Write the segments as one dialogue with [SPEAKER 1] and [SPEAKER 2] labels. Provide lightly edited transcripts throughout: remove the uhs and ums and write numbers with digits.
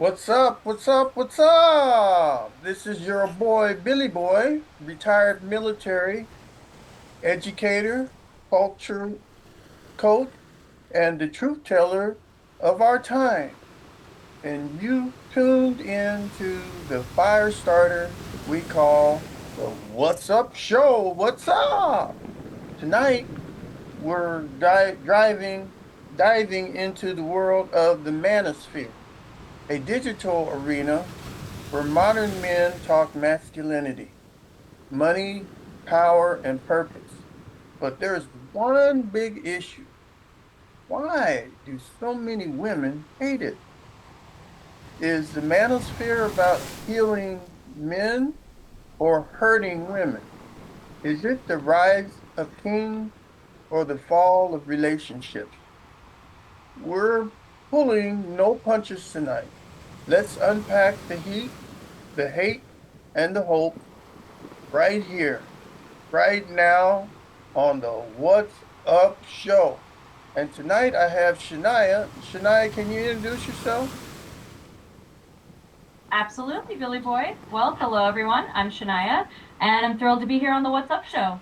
[SPEAKER 1] What's up? What's up? What's up? This is your boy, Billy Boy, retired military educator, culture coach, and the truth teller of our time. And you tuned into the fire starter we call the What's Up Show. What's up? Tonight, we're diving into the world of the manosphere, a digital arena where modern men talk masculinity, money, power, and purpose. But there's one big issue. Why do so many women hate it? Is the manosphere about healing men or hurting women? Is it the rise of kings or the fall of relationships? We're pulling no punches tonight. Let's unpack the heat, the hate, and the hope right here, right now on the What's Up show. And tonight I have Shania. Shania, can you introduce yourself?
[SPEAKER 2] Absolutely, Billy Boy. Well, hello everyone. I'm Shania, and I'm thrilled to be here on the What's Up show.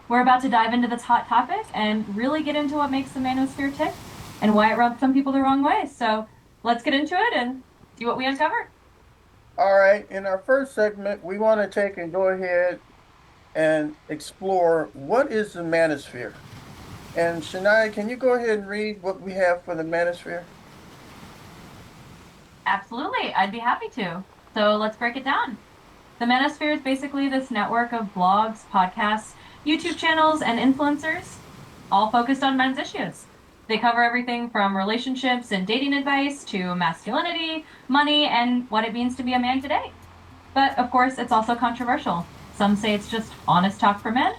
[SPEAKER 2] We're about to dive into this hot topic and really get into what makes the manosphere tick and why it rubs some people the wrong way. So let's get into it and see what we uncover.
[SPEAKER 1] All right, in our first segment, we want to take and go ahead and explore what is the manosphere. And Shania, can you go ahead and read what we have for the manosphere?
[SPEAKER 2] Absolutely, I'd be happy to. So let's break it down. The manosphere is basically this network of blogs, podcasts, YouTube channels, and influencers, all focused on men's issues. They cover everything from relationships and dating advice to masculinity, money, and what it means to be a man today. But of course, it's also controversial. Some say it's just honest talk for men,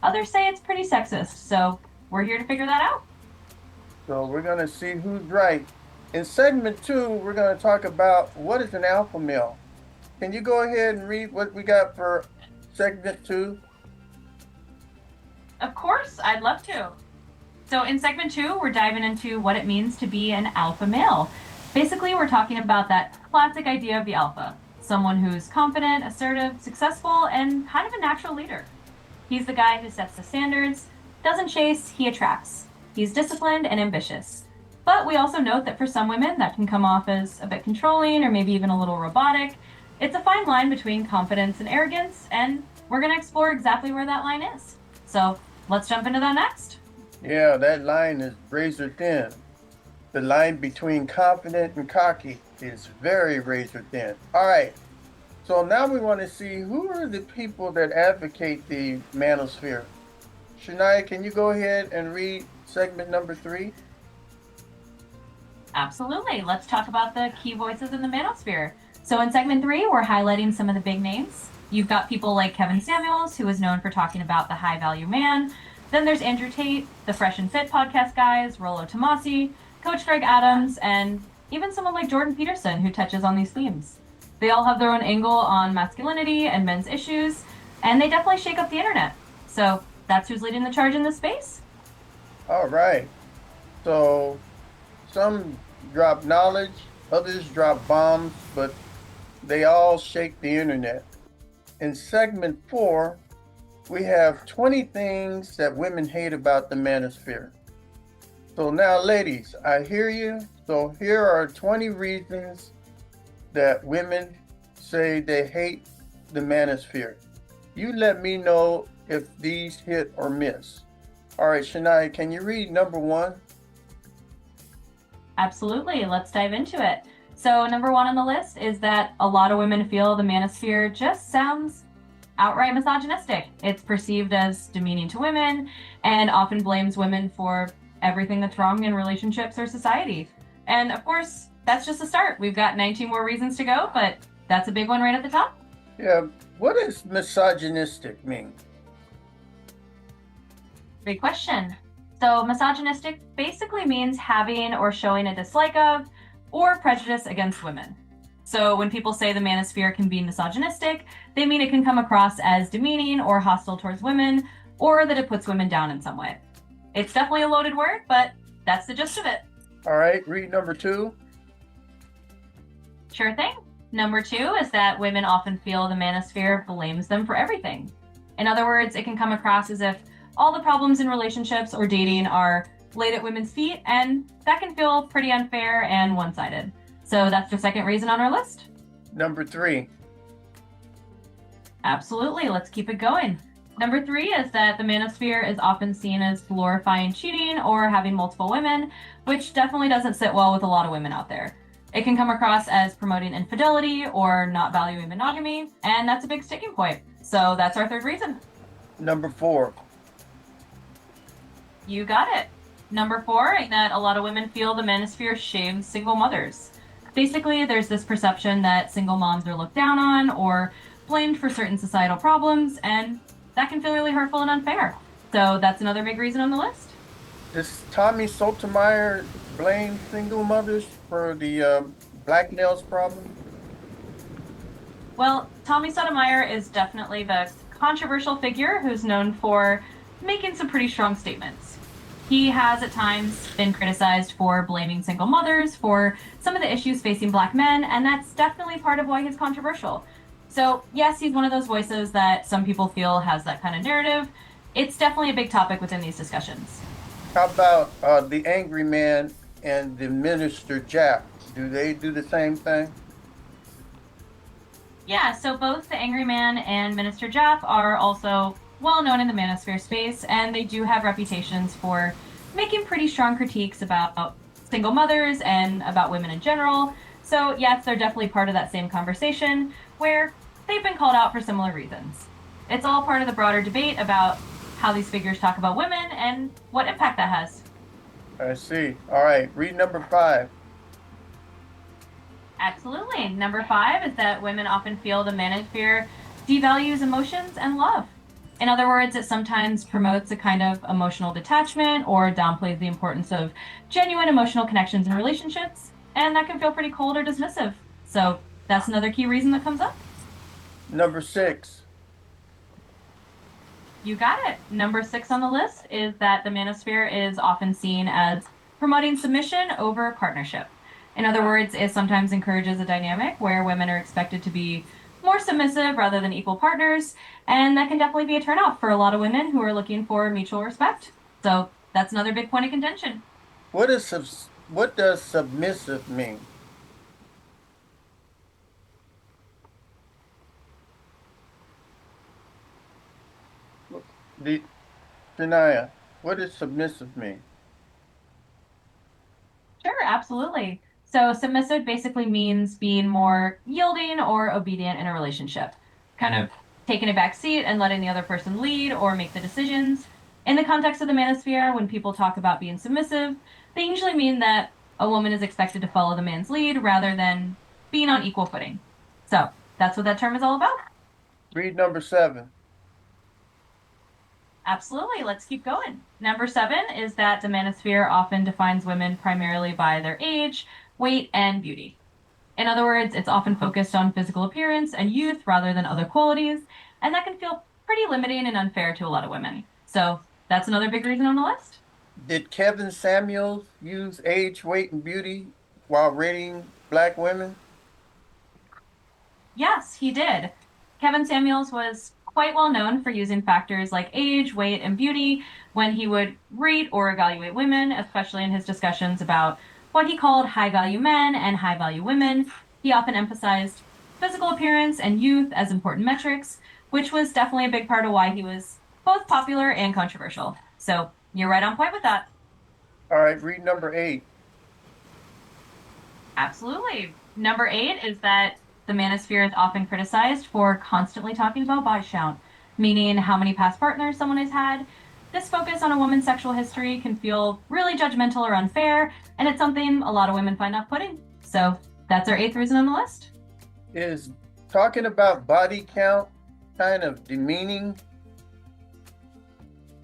[SPEAKER 2] others say it's pretty sexist. So we're here to figure that out.
[SPEAKER 1] So we're going to see who's right. In segment two, we're going to talk about what is an alpha male. Can you go ahead and read what we got for segment two?
[SPEAKER 2] Of course, I'd love to. So, in segment two, we're diving into what it means to be an alpha male. Basically, we're talking about that classic idea of the alpha, someone who's confident, assertive, successful, and kind of a natural leader. He's the guy who sets the standards, doesn't chase, he attracts. He's disciplined and ambitious. But we also note that for some women, that can come off as a bit controlling or maybe even a little robotic. It's a fine line between confidence and arrogance, and we're going to explore exactly where that line is. So, let's jump into that next.
[SPEAKER 1] Yeah, that line is razor thin. The line between confident and cocky is very razor thin. All right. So now we want to see who are the people that advocate the manosphere. Shania, can you go ahead and read segment number three?
[SPEAKER 2] Absolutely. Let's talk about the key voices in the manosphere. So, in segment three, we're highlighting some of the big names. You've got people like Kevin Samuels, who is known for talking about the high value man. Then there's Andrew Tate, the Fresh and Fit podcast guys, Rollo Tomasi, Coach Greg Adams, and even someone like Jordan Peterson, who touches on these themes. They all have their own angle on masculinity and men's issues, and they definitely shake up the internet. So, that's who's leading the charge in this space.
[SPEAKER 1] All right. So some drop knowledge, others drop bombs, but they all shake the internet. In segment four, we have 20 things that women hate about the manosphere. So now, ladies, I hear you. So here are 20 reasons that women say they hate the manosphere. You let me know if these hit or miss. All right, Shania, can you read number one?
[SPEAKER 2] Absolutely. Let's dive into it. So, number one on the list is that a lot of women feel the manosphere just sounds outright misogynistic. It's perceived as demeaning to women and often blames women for everything that's wrong in relationships or society. And of course, that's just the start. We've got 19 more reasons to go, but that's a big one right at the top.
[SPEAKER 1] Yeah, what does misogynistic mean?
[SPEAKER 2] Great question. So, misogynistic basically means having or showing a dislike of or prejudice against women. So, when people say the manosphere can be misogynistic, they mean it can come across as demeaning or hostile towards women, or that it puts women down in some way. It's definitely a loaded word, but that's the gist of it.
[SPEAKER 1] All right, read number two.
[SPEAKER 2] Sure thing. Number two is that women often feel the manosphere blames them for everything. In other words, it can come across as if all the problems in relationships or dating are laid at women's feet, and that can feel pretty unfair and one sided. So that's the second reason on our list.
[SPEAKER 1] Number three.
[SPEAKER 2] Absolutely. Let's keep it going. Number three is that the manosphere is often seen as glorifying cheating or having multiple women, which definitely doesn't sit well with a lot of women out there. It can come across as promoting infidelity or not valuing monogamy, and that's a big sticking point. So that's our third reason.
[SPEAKER 1] Number four.
[SPEAKER 2] You got it. Number four, that a lot of women feel the manosphere shames single mothers. Basically, there's this perception that single moms are looked down on or blamed for certain societal problems, and that can feel really hurtful and unfair. So that's another big reason on the list.
[SPEAKER 1] Does Tommy Sotomayor blame single mothers for the black nails problem?
[SPEAKER 2] Well, Tommy Sotomayor is definitely the controversial figure who's known for making some pretty strong statements. He has at times been criticized for blaming single mothers for some of the issues facing Black men, and that's definitely part of why he's controversial. So, yes, he's one of those voices that some people feel has that kind of narrative. It's definitely a big topic within these discussions.
[SPEAKER 1] How about the angry man and the minister Jap? Do they do the same thing?
[SPEAKER 2] Yeah, so both the Angry Man and Minister Jap are also well known in the manosphere space, and they do have reputations for making pretty strong critiques about single mothers and about women in general. So, yes, they're definitely part of that same conversation where they've been called out for similar reasons. It's all part of the broader debate about how these figures talk about women and what impact that has.
[SPEAKER 1] I see. All right, read number five.
[SPEAKER 2] Absolutely. Number five is that women often feel the manosphere devalues emotions and love. In other words, it sometimes promotes a kind of emotional detachment or downplays the importance of genuine emotional connections in relationships, and that can feel pretty cold or dismissive. So that's another key reason that comes up.
[SPEAKER 1] Number six.
[SPEAKER 2] You got it. Number six on the list is that the manosphere is often seen as promoting submission over partnership. In other words, it sometimes encourages a dynamic where women are expected to be more submissive rather than equal partners, and that can definitely be a turnoff for a lot of women who are looking for mutual respect. So that's another big point of contention.
[SPEAKER 1] What does submissive mean? The Shania, what does submissive mean?
[SPEAKER 2] Sure, absolutely. So submissive basically means being more yielding or obedient in a relationship, kind of taking a back seat and letting the other person lead or make the decisions. In the context of the manosphere, when people talk about being submissive, they usually mean that a woman is expected to follow the man's lead rather than being on equal footing. So that's what that term is all about.
[SPEAKER 1] Read number seven.
[SPEAKER 2] Absolutely. Let's keep going. Number seven is that the manosphere often defines women primarily by their age, weight, and beauty. In other words, it's often focused on physical appearance and youth rather than other qualities, and that can feel pretty limiting and unfair to a lot of women. So that's another big reason on the list.
[SPEAKER 1] Did Kevin Samuels use age, weight, and beauty while rating black women?
[SPEAKER 2] Yes, he did. Kevin Samuels was quite well known for using factors like age, weight, and beauty when he would rate or evaluate women, especially in his discussions about what he called high value men and high value women. He often emphasized physical appearance and youth as important metrics, which was definitely a big part of why he was both popular and controversial. So you're right on point with that.
[SPEAKER 1] All right, read number eight.
[SPEAKER 2] Absolutely. Number eight is that the manosphere is often criticized for constantly talking about body count, meaning how many past partners someone has had. This focus on a woman's sexual history can feel really judgmental or unfair, and it's something a lot of women find off-putting. So that's our eighth reason on the list.
[SPEAKER 1] Is talking about body count kind of demeaning?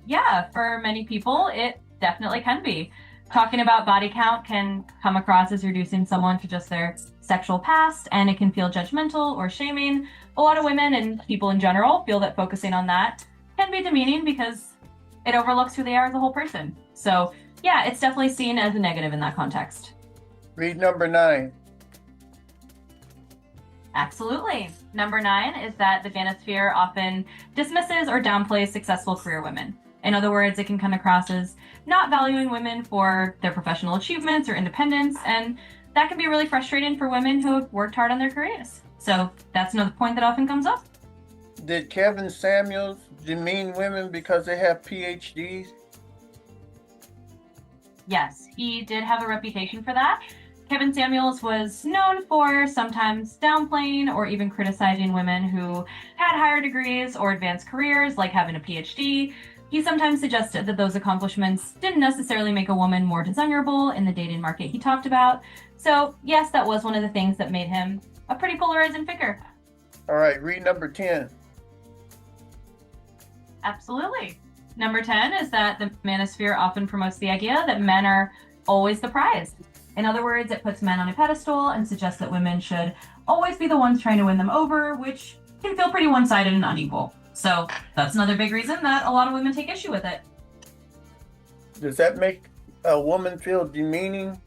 [SPEAKER 2] Yeah, for many people, it definitely can be. Talking about body count can come across as reducing someone to just their sexual past, and it can feel judgmental or shaming. A lot of women and people in general feel that focusing on that can be demeaning because it overlooks who they are as a whole person. So, yeah, it's definitely seen as a negative in that context.
[SPEAKER 1] Read number nine.
[SPEAKER 2] Absolutely. Number 9 is that the Manosphere often dismisses or downplays successful career women. In other words, it can come across as not valuing women for their professional achievements or independence, and that can be really frustrating for women who have worked hard on their careers. So that's another point that often comes up.
[SPEAKER 1] Did Kevin Samuels demean women because they have PhDs?
[SPEAKER 2] Yes, he did have a reputation for that. Kevin Samuels was known for sometimes downplaying or even criticizing women who had higher degrees or advanced careers, like having a PhD. He sometimes suggested that those accomplishments didn't necessarily make a woman more desirable in the dating market he talked about. So, yes, that was one of the things that made him a pretty polarizing figure.
[SPEAKER 1] All right, read number 10.
[SPEAKER 2] Absolutely. Number 10 is that the manosphere often promotes the idea that men are always the prize. In other words, it puts men on a pedestal and suggests that women should always be the ones trying to win them over, which can feel pretty one sided and unequal. So that's another big reason that a lot of women take issue with it.
[SPEAKER 1] Does that make a woman feel demeaning?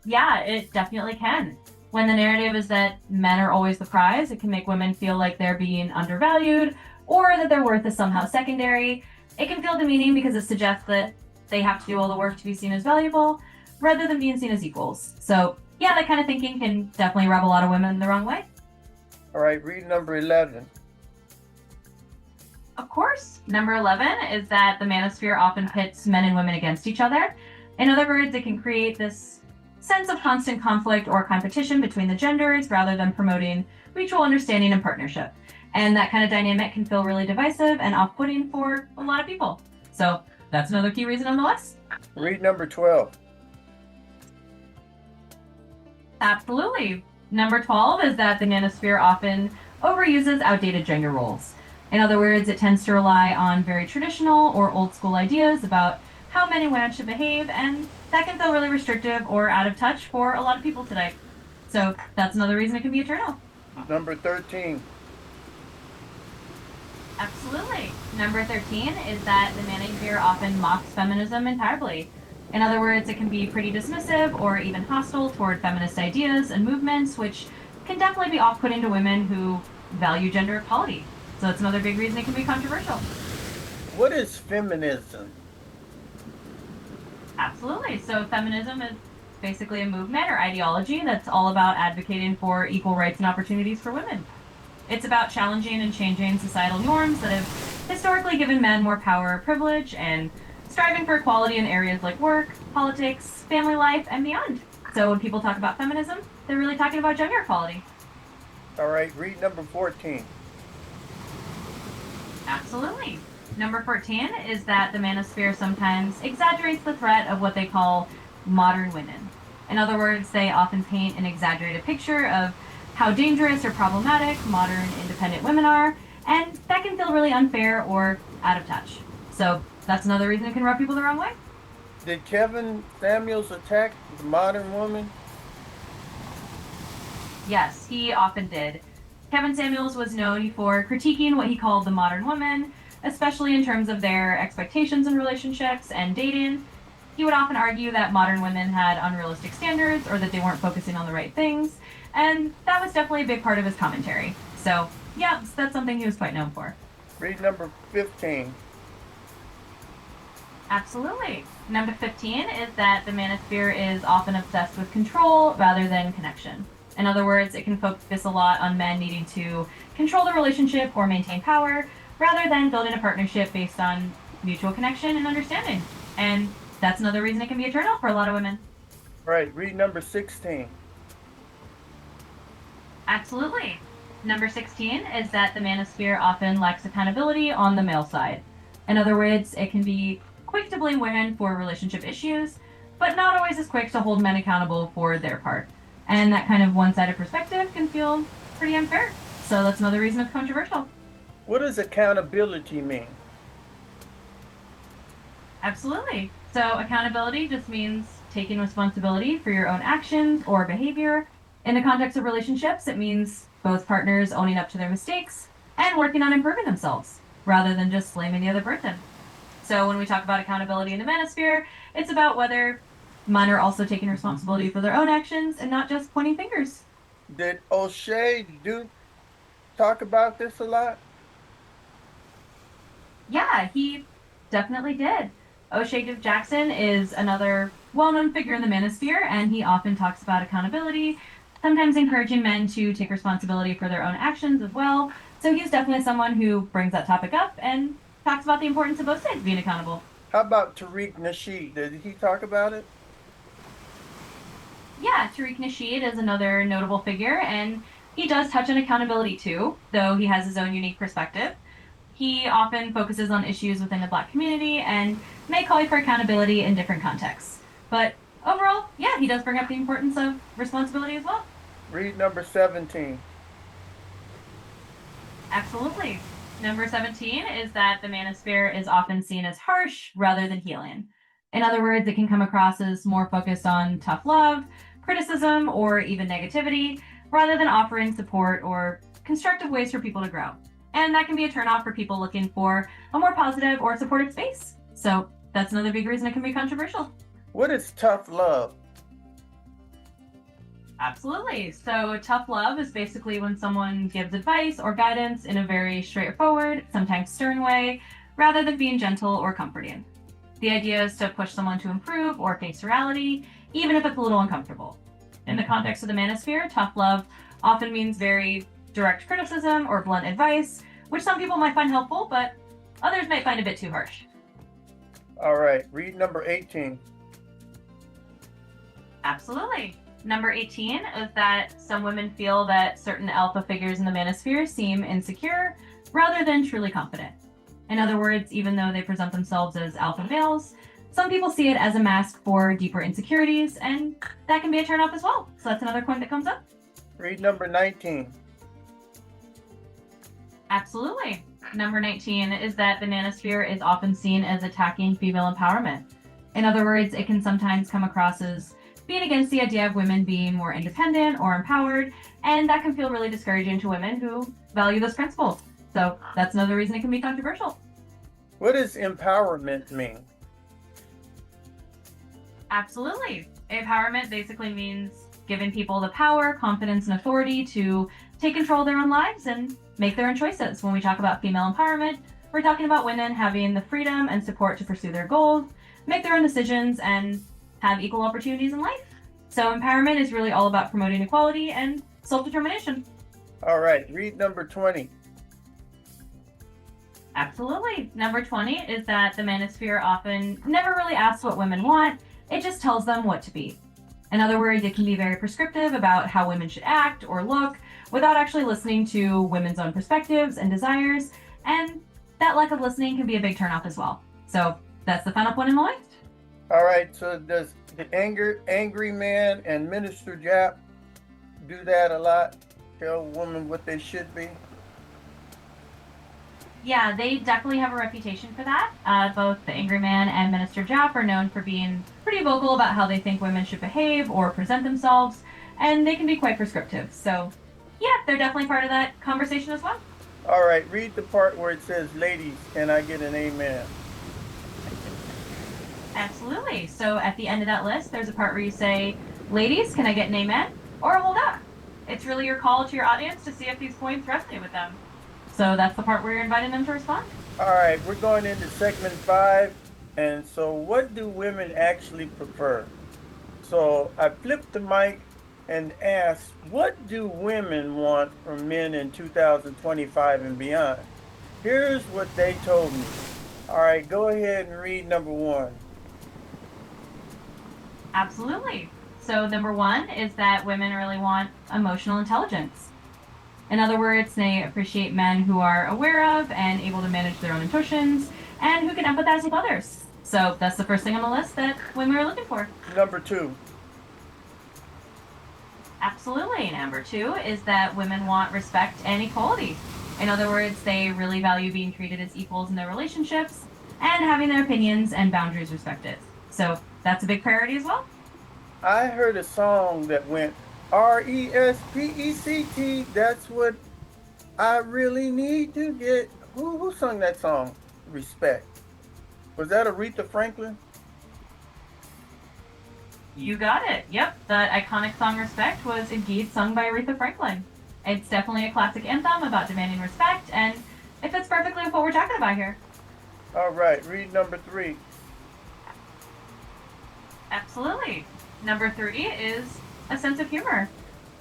[SPEAKER 2] Yeah, it definitely can. When the narrative is that men are always the prize, it can make women feel like they're being undervalued or that their worth is somehow secondary. It can feel demeaning because it suggests that they have to do all the work to be seen as valuable rather than being seen as equals. So, yeah, that kind of thinking can definitely rub a lot of women the wrong way.
[SPEAKER 1] All right, read number 11.
[SPEAKER 2] Of course, number 11 is that the manosphere often pits men and women against each other. In other words, it can create this sense of constant conflict or competition between the genders rather than promoting mutual understanding and partnership. And that kind of dynamic can feel really divisive and off putting for a lot of people. So that's another key reason on the list.
[SPEAKER 1] Read number 12.
[SPEAKER 2] Absolutely. Number 12 is that the manosphere often overuses outdated gender roles. In other words, it tends to rely on very traditional or old school ideas about how men and women should behave, and that can feel really restrictive or out of touch for a lot of people today. So that's another reason it can be a turnoff.
[SPEAKER 1] Number 13.
[SPEAKER 2] Absolutely. Number 13 is that the manosphere often mocks feminism entirely. In other words, it can be pretty dismissive or even hostile toward feminist ideas and movements, which can definitely be off putting to women who value gender equality. So that's another big reason it can be controversial.
[SPEAKER 1] What is feminism?
[SPEAKER 2] Absolutely. So feminism is basically a movement or ideology that's all about advocating for equal rights and opportunities for women. It's about challenging and changing societal norms that have historically given men more power or privilege and striving for equality in areas like work, politics, family life, and beyond. So when people talk about feminism, they're really talking about gender equality.
[SPEAKER 1] All right, read number 14.
[SPEAKER 2] Absolutely. Number 14 is that the manosphere sometimes exaggerates the threat of what they call modern women. In other words, they often paint an exaggerated picture of how dangerous or problematic modern independent women are, and that can feel really unfair or out of touch. So that's another reason it can rub people the wrong way.
[SPEAKER 1] Did Kevin Samuels attack the modern woman?
[SPEAKER 2] Yes, he often did. Kevin Samuels was known for critiquing what he called the modern woman, especially in terms of their expectations in relationships and dating. He would often argue that modern women had unrealistic standards or that they weren't focusing on the right things, and that was definitely a big part of his commentary. So, yeah, that's something he was quite known for.
[SPEAKER 1] Read number 15.
[SPEAKER 2] Absolutely. Number 15 is that the manosphere is often obsessed with control rather than connection. In other words, it can focus a lot on men needing to control the relationship or maintain power rather than building a partnership based on mutual connection and understanding. And that's another reason it can be a turnoff for a lot of women.
[SPEAKER 1] All right, read number 16.
[SPEAKER 2] Absolutely. Number 16 is that the manosphere often lacks accountability on the male side. In other words, it can be quick to blame women for relationship issues, but not always as quick to hold men accountable for their part. And that kind of one sided perspective can feel pretty unfair. So that's another reason it's controversial.
[SPEAKER 1] What does accountability mean?
[SPEAKER 2] Absolutely. So accountability just means taking responsibility for your own actions or behavior. In the context of relationships, it means both partners owning up to their mistakes and working on improving themselves rather than just blaming the other person. So when we talk about accountability in the manosphere, it's about whether men are also taking responsibility for their own actions and not just pointing fingers.
[SPEAKER 1] Did O'Shea do talk about this a lot?
[SPEAKER 2] Yeah, he definitely did. O'Shea Jackson is another well known figure in the manosphere, and he often talks about accountability, sometimes encouraging men to take responsibility for their own actions as well. So he's definitely someone who brings that topic up and talks about the importance of both sides being accountable.
[SPEAKER 1] How about Tariq Nasheed? Did he talk about it?
[SPEAKER 2] Yeah, Tariq Nasheed is another notable figure, and he does touch on accountability too, though he has his own unique perspective. He often focuses on issues within the Black community and may call for accountability in different contexts. But overall, yeah, he does bring up the importance of responsibility as well.
[SPEAKER 1] Read number 17.
[SPEAKER 2] Absolutely. Number 17 is that the manosphere is often seen as harsh rather than healing. In other words, it can come across as more focused on tough love, criticism, or even negativity, rather than offering support or constructive ways for people to grow. And that can be a turnoff for people looking for a more positive or supportive space. So that's another big reason it can be controversial.
[SPEAKER 1] What is tough love?
[SPEAKER 2] Absolutely. So, tough love is basically when someone gives advice or guidance in a very straightforward, sometimes stern way, rather than being gentle or comforting. The idea is to push someone to improve or face reality, even if it's a little uncomfortable. In the context of the manosphere, tough love often means very direct criticism or blunt advice, which some people might find helpful, but others might find a bit too harsh.
[SPEAKER 1] All right, read number 18.
[SPEAKER 2] Absolutely. Number 18 is that some women feel that certain alpha figures in the manosphere seem insecure rather than truly confident. In other words, even though they present themselves as alpha males, some people see it as a mask for deeper insecurities, and that can be a turnoff as well. So that's another point that comes up.
[SPEAKER 1] Read number 19.
[SPEAKER 2] Absolutely. Number 19 is that the manosphere is often seen as attacking female empowerment. In other words, it can sometimes come across as being against the idea of women being more independent or empowered, and that can feel really discouraging to women who value those principles. So that's another reason it can be controversial.
[SPEAKER 1] What does empowerment mean?
[SPEAKER 2] Absolutely. Empowerment basically means giving people the power, confidence, and authority to take control of their own lives and make their own choices. When we talk about female empowerment, we're talking about women having the freedom and support to pursue their goals, make their own decisions, and have equal opportunities in life. So, empowerment is really all about promoting equality and self determination.
[SPEAKER 1] All right, read number 20.
[SPEAKER 2] Absolutely. Number 20 is that the manosphere often never really asks what women want, it just tells them what to be. In other words, it can be very prescriptive about how women should act or look without actually listening to women's own perspectives and desires, and that lack of listening can be a big turnoff as well. So, that's the final point in the list.
[SPEAKER 1] All right, so does the angry man and Minister Jap do that a lot? Tell women what they should be?
[SPEAKER 2] Yeah, they definitely have a reputation for that. Both the Angry Man and Minister Jap are known for being pretty vocal about how they think women should behave or present themselves, and they can be quite prescriptive. So, yeah, they're definitely part of that conversation as well.
[SPEAKER 1] All right, read the part where it says, ladies, can I get an amen?
[SPEAKER 2] Absolutely. So, at the end of that list, there's a part where you say, ladies, can I get an amen? Or a hold up. It's really your call to your audience to see if these points resonate with them. So that's the part where you're inviting them to respond.
[SPEAKER 1] All right, we're going into segment 5. And so, what do women actually prefer? So, I flipped the mic and asked, what do women want from men in 2025 and beyond? Here's what they told me. All right, go ahead and read number 1.
[SPEAKER 2] Absolutely. So, number 1 is that women really want emotional intelligence. In other words, they appreciate men who are aware of and able to manage their own emotions and who can empathize with others. So that's the first thing on the list that women are looking for.
[SPEAKER 1] Number 2.
[SPEAKER 2] Absolutely. Number 2 is that women want respect and equality. In other words, they really value being treated as equals in their relationships and having their opinions and boundaries respected. So that's a big priority as well.
[SPEAKER 1] I heard a song that went RESPECT. That's what I really need to get. Who sung that song? Respect. Was that Aretha Franklin?
[SPEAKER 2] You got it. Yep, that iconic song Respect was indeed sung by Aretha Franklin. It's definitely a classic anthem about demanding respect, and it fits perfectly with what we're talking about here.
[SPEAKER 1] All right, read number 3.
[SPEAKER 2] Absolutely. Number three is a sense of humor.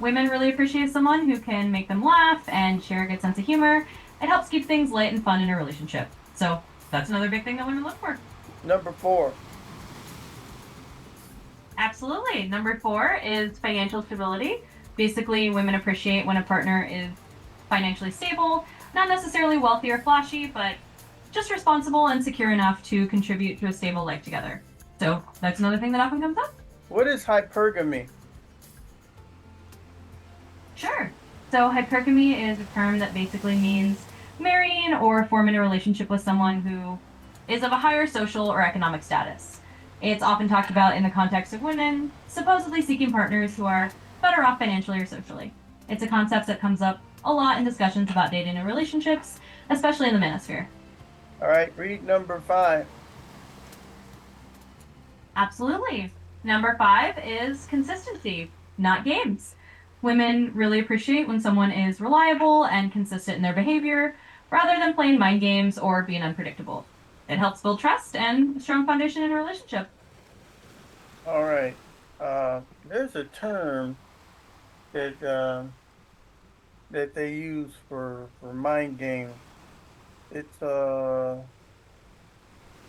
[SPEAKER 2] Women really appreciate someone who can make them laugh and share a good sense of humor. It helps keep things light and fun in a relationship. So that's another big thing that women look for.
[SPEAKER 1] Number 4.
[SPEAKER 2] Absolutely. Number four is financial stability. Basically, women appreciate when a partner is financially stable, not necessarily wealthy or flashy, but just responsible and secure enough to contribute to a stable life together. So that's another thing that often comes up.
[SPEAKER 1] What is hypergamy?
[SPEAKER 2] Sure. So hypergamy is a term that basically means marrying or forming a relationship with someone who is of a higher social or economic status. It's often talked about in the context of women supposedly seeking partners who are better off financially or socially. It's a concept that comes up a lot in discussions about dating and relationships, especially in the manosphere.
[SPEAKER 1] All right, read number 5.
[SPEAKER 2] Absolutely. Number five is consistency, not games. Women really appreciate when someone is reliable and consistent in their behavior rather than playing mind games or being unpredictable. It helps build trust and a strong foundation in a relationship.
[SPEAKER 1] All right. There's a term that that they use for mind games. It's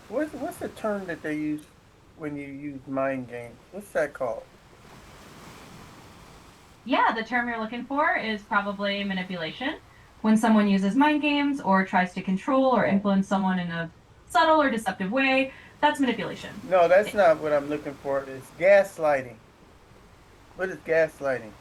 [SPEAKER 1] what's the term that they use when you use mind games? What's that called?
[SPEAKER 2] Yeah, the term you're looking for is probably manipulation. When someone uses mind games or tries to control or
[SPEAKER 1] Oh,
[SPEAKER 2] influence someone in a subtle or deceptive way, that's manipulation.
[SPEAKER 1] no, that's not what I'm looking for. It's gaslighting. What is gaslighting?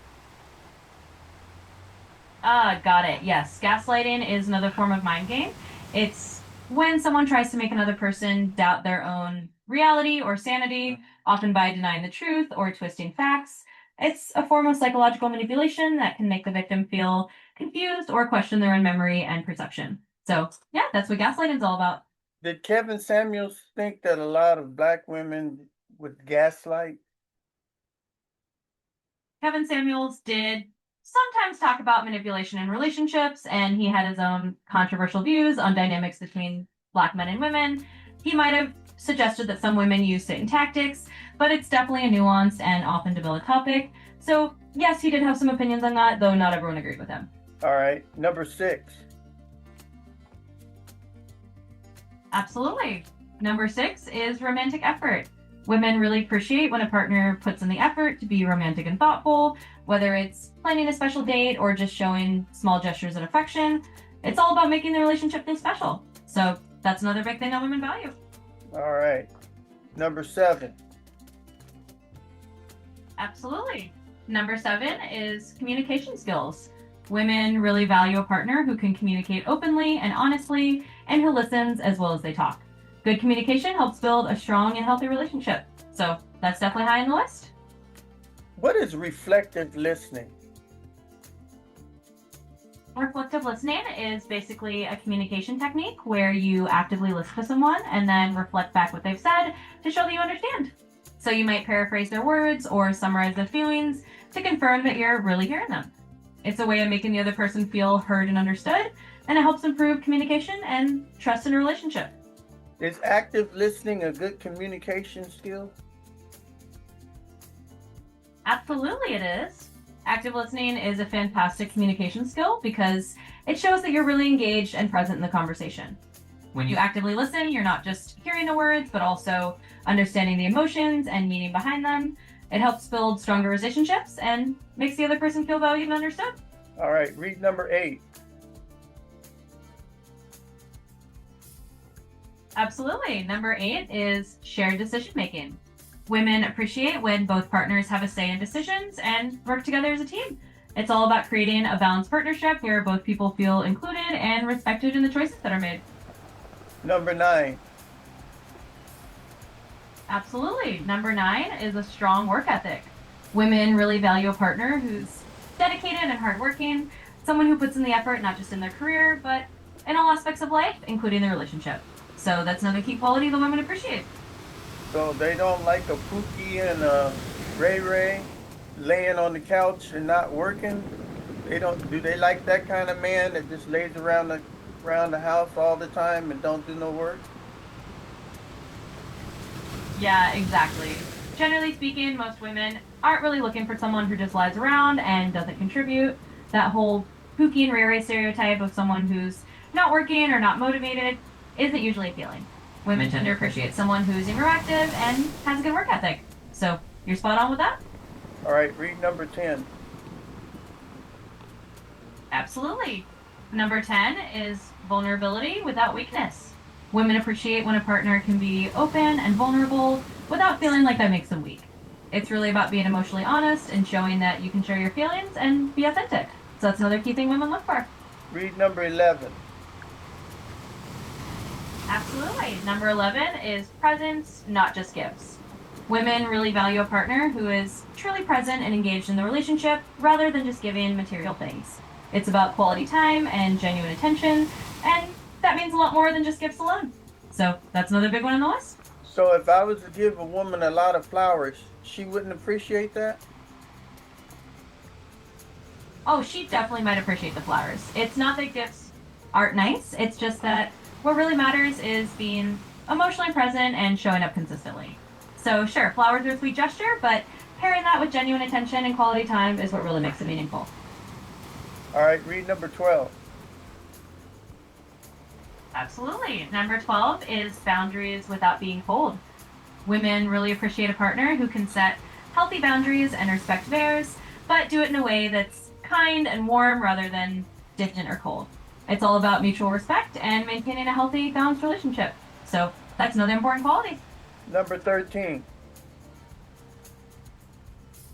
[SPEAKER 2] Ah, got it. Yes. Gaslighting is another form of mind game. It's when someone tries to make another person doubt their own reality or sanity, often by denying the truth or twisting facts. It's a form of psychological manipulation that can make the victim feel confused or question their own memory and perception. So, yeah, that's what gaslighting is all about.
[SPEAKER 1] Did Kevin Samuels think that a lot of black women would gaslight?
[SPEAKER 2] Kevin Samuels did sometimes talk about manipulation in relationships, and he had his own controversial views on dynamics between black men and women. He might have suggested that some women use certain tactics, but it's definitely a nuanced and often debated topic. So, yes, he did have some opinions on that, though not everyone agreed with him.
[SPEAKER 1] All right, number 6.
[SPEAKER 2] Absolutely. Number six is romantic effort. Women really appreciate when a partner puts in the effort to be romantic and thoughtful, whether it's planning a special date or just showing small gestures of affection. It's all about making the relationship feel special. So that's another big thing that women value.
[SPEAKER 1] All right, number 7.
[SPEAKER 2] Absolutely. Number seven is communication skills. Women really value a partner who can communicate openly and honestly and who listens as well as they talk. Good communication helps build a strong and healthy relationship. So that's definitely high on the list.
[SPEAKER 1] What is reflective listening?
[SPEAKER 2] Reflective listening is basically a communication technique where you actively listen to someone and then reflect back what they've said to show that you understand. So you might paraphrase their words or summarize their feelings to confirm that you're really hearing them. It's a way of making the other person feel heard and understood, and it helps improve communication and trust in a relationship.
[SPEAKER 1] Is active listening a good communication skill?
[SPEAKER 2] Absolutely, it is. Active listening is a fantastic communication skill because it shows that you're really engaged and present in the conversation. When you actively listen, you're not just hearing the words, but also understanding the emotions and meaning behind them. It helps build stronger relationships and makes the other person feel valued and understood.
[SPEAKER 1] All right, read number 8.
[SPEAKER 2] Absolutely. Number eight is shared decision making. Women appreciate when both partners have a say in decisions and work together as a team. It's all about creating a balanced partnership where both people feel included and respected in the choices that are made.
[SPEAKER 1] Number 9.
[SPEAKER 2] Absolutely. Number nine is a strong work ethic. Women really value a partner who's dedicated and hardworking, someone who puts in the effort not just in their career, but in all aspects of life, including the relationship. So that's another key quality the women appreciate.
[SPEAKER 1] So they don't like a Pookie and a Ray Ray laying on the couch and not working. They don't. Do they like that kind of man that just lays around the house all the time and don't do no work?
[SPEAKER 2] Yeah, exactly. Generally speaking, most women aren't really looking for someone who just lies around and doesn't contribute. That whole Pookie and Rere stereotype of someone who's not working or not motivated isn't usually appealing. Women tend to appreciate someone who's interactive and has a good work ethic. So you're spot on with that?
[SPEAKER 1] All right, read number 10.
[SPEAKER 2] Absolutely. Number 10 is vulnerability without weakness. Women appreciate when a partner can be open and vulnerable without feeling like that makes them weak. It's really about being emotionally honest and showing that you can share your feelings and be authentic. So that's another key thing women look for.
[SPEAKER 1] Read number 11.
[SPEAKER 2] Absolutely. Number 11 is presence, not just gifts. Women really value a partner who is truly present and engaged in the relationship rather than just giving material things. It's about quality time and genuine attention, and that means a lot more than just gifts alone. So that's another big one on the list.
[SPEAKER 1] So if I was to give a woman a lot of flowers, she wouldn't appreciate that?
[SPEAKER 2] Oh, she definitely might appreciate the flowers. It's not that gifts aren't nice, it's just that what really matters is being emotionally present and showing up consistently. So, sure, flowers are a sweet gesture, but pairing that with genuine attention and quality time is what really makes it meaningful.
[SPEAKER 1] All right, read number 12.
[SPEAKER 2] Absolutely. Number 12 is boundaries without being cold. Women really appreciate a partner who can set healthy boundaries and respect theirs, but do it in a way that's kind and warm rather than distant or cold. It's all about mutual respect and maintaining a healthy, balanced relationship. So that's another important quality.
[SPEAKER 1] Number 13.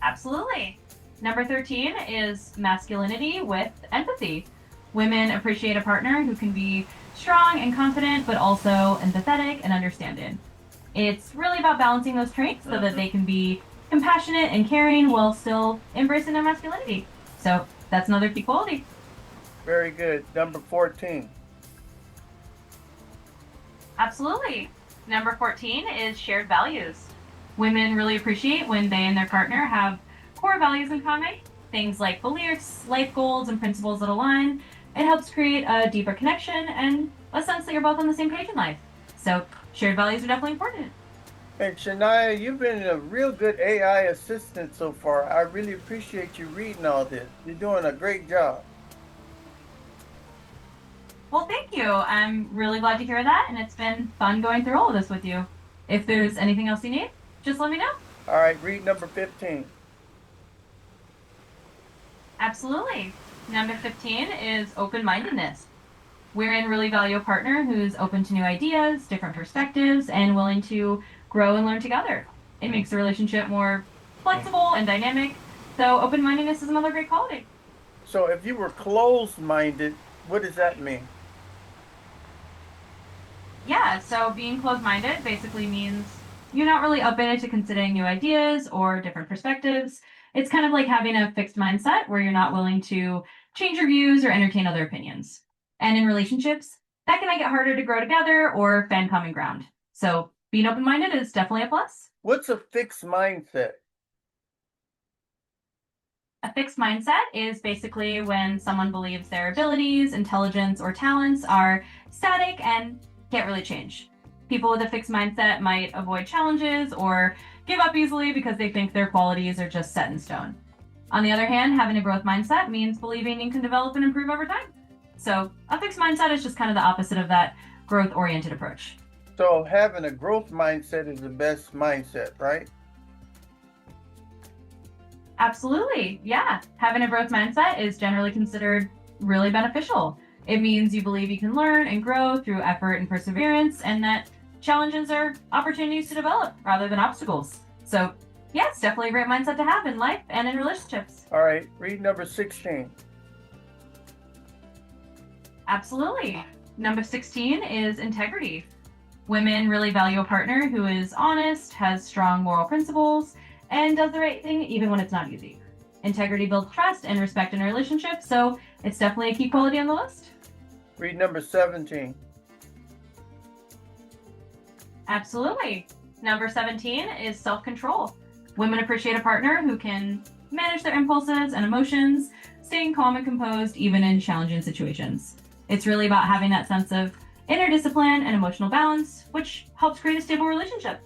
[SPEAKER 2] Absolutely. Number 13 is masculinity with empathy. Women appreciate a partner who can be strong and confident, but also empathetic and understanding. It's really about balancing those traits so that they can be compassionate and caring while still embracing their masculinity. So that's another key quality.
[SPEAKER 1] Very good. Number 14.
[SPEAKER 2] Absolutely. Number 14 is shared values. Women really appreciate when they and their partner have core values in common, things like beliefs, life goals, and principles that align. It helps create a deeper connection and a sense that you're both on the same page in life. So, shared values are definitely important.
[SPEAKER 1] And Shania, you've been a real good AI assistant so far. I really appreciate you reading all this. You're doing a great job.
[SPEAKER 2] Well, thank you. I'm really glad to hear that, and it's been fun going through all of this with you. If there's anything else you need, just let me know.
[SPEAKER 1] All right, read number 15.
[SPEAKER 2] Absolutely. Number 15 is open mindedness. Wherein really value a partner who's open to new ideas, different perspectives, and willing to grow and learn together. It makes the relationship more flexible and dynamic. So, open mindedness is another great quality.
[SPEAKER 1] So if you were closed-minded, what does that mean?
[SPEAKER 2] Yeah, so being closed minded basically means you're not really open to considering new ideas or different perspectives. It's kind of like having a fixed mindset where you're not willing to change your views or entertain other opinions. And in relationships, that can make it harder to grow together or find common ground. So being open minded is definitely a plus.
[SPEAKER 1] What's a fixed mindset?
[SPEAKER 2] A fixed mindset is basically when someone believes their abilities, intelligence, or talents are static and can't really change. People with a fixed mindset might avoid challenges or give up easily because they think their qualities are just set in stone. On the other hand, having a growth mindset means believing you can develop and improve over time. So, a fixed mindset is just kind of the opposite of that growth oriented approach.
[SPEAKER 1] So having a growth mindset is the best mindset, right?
[SPEAKER 2] Absolutely. Yeah. Having a growth mindset is generally considered really beneficial. It means you believe you can learn and grow through effort and perseverance, and that challenges are opportunities to develop rather than obstacles. So, yeah, it's definitely a great mindset to have in life and in relationships.
[SPEAKER 1] All right, read number 16.
[SPEAKER 2] Absolutely. Number 16 is integrity. Women really value a partner who is honest, has strong moral principles, and does the right thing even when it's not easy. Integrity builds trust and respect in a relationship, so it's definitely a key quality on the list.
[SPEAKER 1] Read number 17.
[SPEAKER 2] Absolutely. Number 17 is self-control. Women appreciate a partner who can manage their impulses and emotions, staying calm and composed even in challenging situations. It's really about having that sense of inner discipline and emotional balance, which helps create a stable relationship.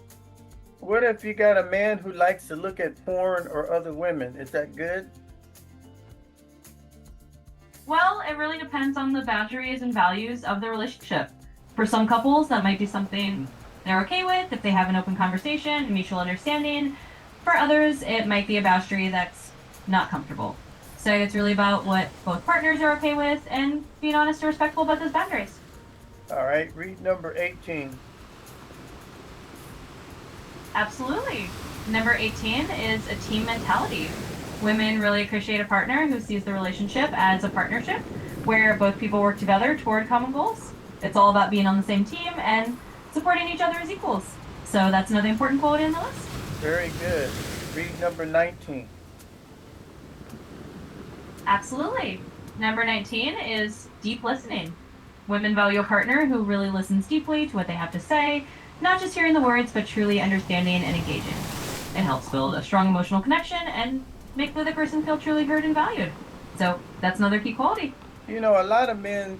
[SPEAKER 1] What if you got a man who likes to look at porn or other women? Is that good?
[SPEAKER 2] Well, it really depends on the boundaries and values of the relationship. For some couples, that might be something they're okay with if they have an open conversation and mutual understanding. For others, it might be a boundary that's not comfortable. So it's really about what both partners are okay with and being honest and respectful about those boundaries.
[SPEAKER 1] All right, read number 18.
[SPEAKER 2] Absolutely. Number 18 is a team mentality. Women really appreciate a partner who sees the relationship as a partnership where both people work together toward common goals. It's all about being on the same team and supporting each other as equals. So that's another important quality on the list.
[SPEAKER 1] Very good. Read number 19.
[SPEAKER 2] Absolutely. Number 19 is deep listening. Women value a partner who really listens deeply to what they have to say, not just hearing the words, but truly understanding and engaging. It helps build a strong emotional connection and make the other person feel truly heard and valued. So that's another key quality.
[SPEAKER 1] You know, a lot of men,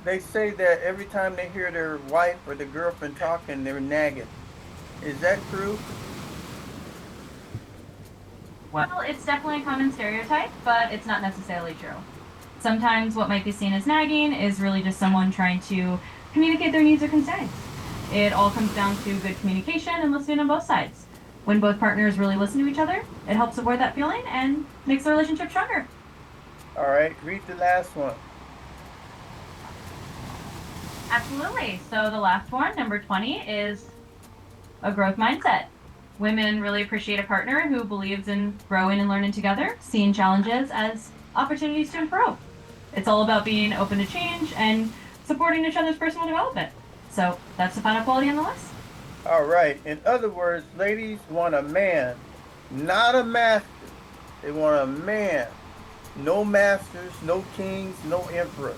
[SPEAKER 1] they say that every time they hear their wife or their girlfriend talking, they're nagging. Is that true?
[SPEAKER 2] Well, it's definitely a common stereotype, but it's not necessarily true. Sometimes what might be seen as nagging is really just someone trying to communicate their needs or concerns. It all comes down to good communication and listening on both sides. When both partners really listen to each other, it helps avoid that feeling and makes the relationship stronger.
[SPEAKER 1] All right, read the last one.
[SPEAKER 2] Absolutely. So the last one, number 20, is a growth mindset. Women really appreciate a partner who believes in growing and learning together, seeing challenges as opportunities to improve. It's all about being open to change and supporting each other's personal development. So that's the final quality on the list.
[SPEAKER 1] All right. In other words, ladies want a man, not a master. They want a man. No masters, no kings, no emperors.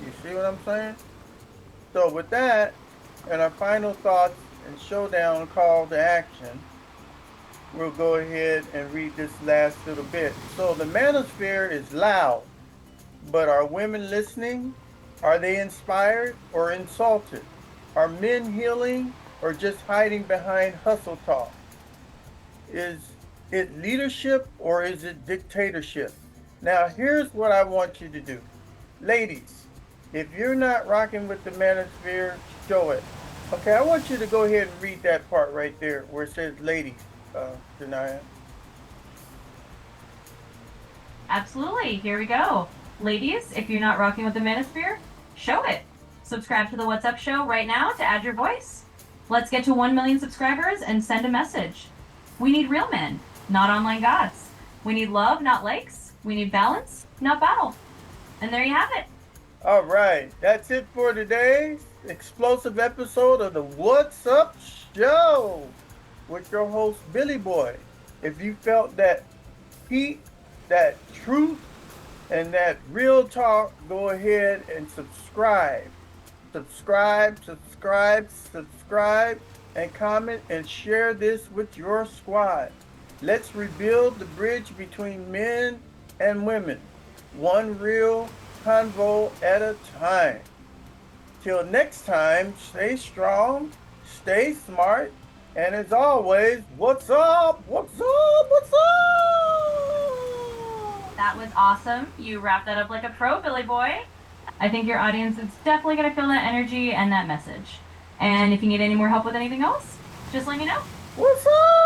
[SPEAKER 1] You see what I'm saying? So with that, and our final thoughts and showdown call to action, we'll go ahead and read this last little bit. So the manosphere is loud, but are women listening? Are they inspired or insulted? Are men healing or just hiding behind hustle talk? Is it leadership or is it dictatorship? Now, here's what I want you to do. Ladies, if you're not rocking with the manosphere, show it. Okay, I want you to go ahead and read that part right there where it says ladies, Janaya.
[SPEAKER 2] Absolutely. Here we go. Ladies, if you're not rocking with the Manosphere, show it. Subscribe to the What's Up show right now to add your voice. Let's get to 1 million subscribers and send a message. We need real men, not online gods. We need love, not likes. We need balance, not battle. And there you have it.
[SPEAKER 1] All right, that's it for today's explosive episode of the What's Up show with your host, Billy Boy. If you felt that heat, that truth, and that real talk, go ahead and subscribe. Subscribe, and comment and share this with your squad. Let's rebuild the bridge between men and women, one real convo at a time. Till next time, stay strong, stay smart, and as always, what's up? What's up? What's up?
[SPEAKER 2] That was awesome. You wrapped that up like a pro, Billy Boy. I think your audience is definitely going to feel that energy and that message. And if you need any more help with anything else, just let me know.
[SPEAKER 1] What's up?